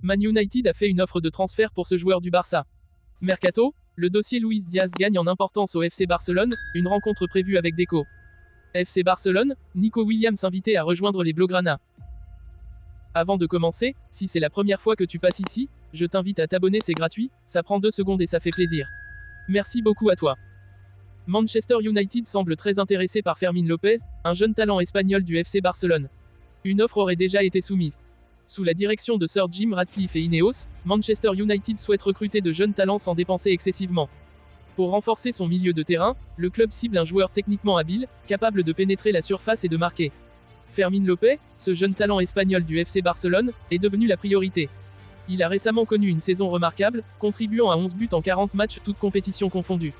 Man United a fait une offre de transfert pour ce joueur du Barça. Mercato, le dossier Luis Diaz gagne en importance au FC Barcelone, une rencontre prévue avec Deco. FC Barcelone, Nico Williams invité à rejoindre les Blaugrana. Avant de commencer, si c'est la première fois que tu passes ici, je t'invite à t'abonner, c'est gratuit, ça prend 2 secondes et ça fait plaisir. Merci beaucoup à toi. Manchester United semble très intéressé par Fermín López, un jeune talent espagnol du FC Barcelone. Une offre aurait déjà été soumise. Sous la direction de Sir Jim Ratcliffe et Ineos, Manchester United souhaite recruter de jeunes talents sans dépenser excessivement. Pour renforcer son milieu de terrain, le club cible un joueur techniquement habile, capable de pénétrer la surface et de marquer. Fermín López, ce jeune talent espagnol du FC Barcelone, est devenu la priorité. Il a récemment connu une saison remarquable, contribuant à 11 buts en 40 matchs, toutes compétitions confondues.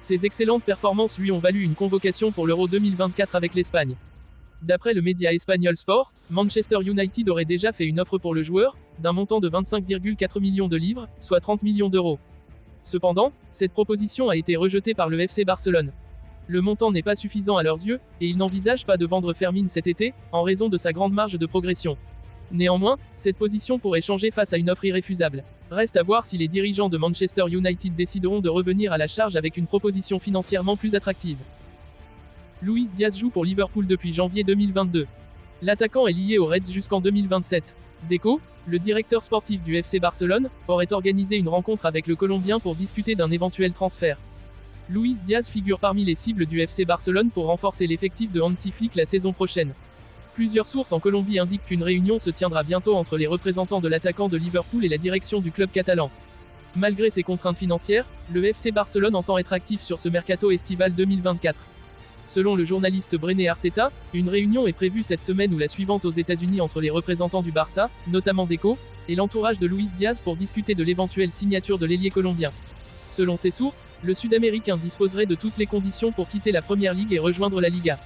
Ses excellentes performances lui ont valu une convocation pour l'Euro 2024 avec l'Espagne. D'après le média espagnol Sport, Manchester United aurait déjà fait une offre pour le joueur, d'un montant de 25,4 millions de livres, soit 30 millions d'euros. Cependant, cette proposition a été rejetée par le FC Barcelone. Le montant n'est pas suffisant à leurs yeux, et ils n'envisagent pas de vendre Fermín cet été, en raison de sa grande marge de progression. Néanmoins, cette position pourrait changer face à une offre irréfusable. Reste à voir si les dirigeants de Manchester United décideront de revenir à la charge avec une proposition financièrement plus attractive. Luis Diaz joue pour Liverpool depuis janvier 2022. L'attaquant est lié aux Reds jusqu'en 2027. Deco, le directeur sportif du FC Barcelone, aurait organisé une rencontre avec le Colombien pour discuter d'un éventuel transfert. Luis Diaz figure parmi les cibles du FC Barcelone pour renforcer l'effectif de Hansi Flick la saison prochaine. Plusieurs sources en Colombie indiquent qu'une réunion se tiendra bientôt entre les représentants de l'attaquant de Liverpool et la direction du club catalan. Malgré ses contraintes financières, le FC Barcelone entend être actif sur ce mercato estival 2024. Selon le journaliste Brené Arteta, une réunion est prévue cette semaine ou la suivante aux États-Unis entre les représentants du Barça, notamment Deco, et l'entourage de Luis Diaz pour discuter de l'éventuelle signature de l'ailier colombien. Selon ces sources, le Sud-Américain disposerait de toutes les conditions pour quitter la Première Ligue et rejoindre la Liga.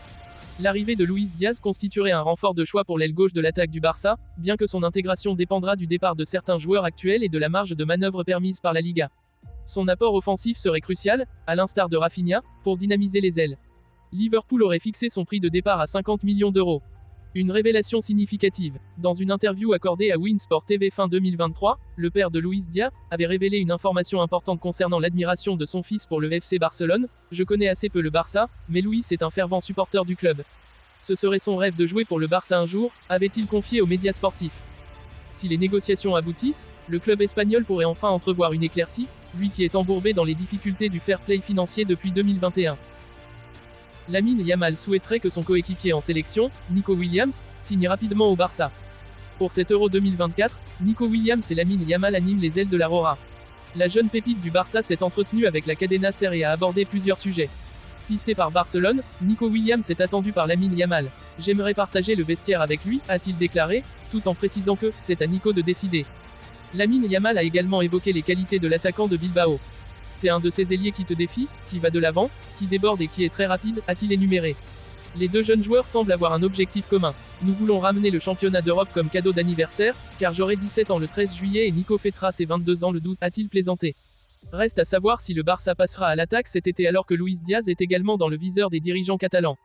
L'arrivée de Luis Diaz constituerait un renfort de choix pour l'aile gauche de l'attaque du Barça, bien que son intégration dépendra du départ de certains joueurs actuels et de la marge de manœuvre permise par la Liga. Son apport offensif serait crucial, à l'instar de Rafinha, pour dynamiser les ailes. Liverpool aurait fixé son prix de départ à 50 millions d'euros. Une révélation significative. Dans une interview accordée à Winsport TV fin 2023, le père de Luis Diaz avait révélé une information importante concernant l'admiration de son fils pour le FC Barcelone. Je connais assez peu le Barça, mais Luis est un fervent supporter du club. Ce serait son rêve de jouer pour le Barça un jour, avait-il confié aux médias sportifs. Si les négociations aboutissent, le club espagnol pourrait enfin entrevoir une éclaircie, lui qui est embourbé dans les difficultés du fair play financier depuis 2021. Lamine Yamal souhaiterait que son coéquipier en sélection, Nico Williams, signe rapidement au Barça. Pour cet Euro 2024, Nico Williams et Lamine Yamal animent les ailes de la Roja. La jeune pépite du Barça s'est entretenue avec la Cadena Ser et a abordé plusieurs sujets. Pisté par Barcelone, Nico Williams est attendu par Lamine Yamal. J'aimerais partager le vestiaire avec lui, a-t-il déclaré, tout en précisant que c'est à Nico de décider. Lamine Yamal a également évoqué les qualités de l'attaquant de Bilbao. C'est un de ces ailiers qui te défie, qui va de l'avant, qui déborde et qui est très rapide, a-t-il énuméré. Les deux jeunes joueurs semblent avoir un objectif commun. Nous voulons ramener le championnat d'Europe comme cadeau d'anniversaire, car j'aurai 17 ans le 13 juillet et Nico fêtera ses 22 ans le 12, a-t-il plaisanté. Reste à savoir si le Barça passera à l'attaque cet été alors que Luis Diaz est également dans le viseur des dirigeants catalans.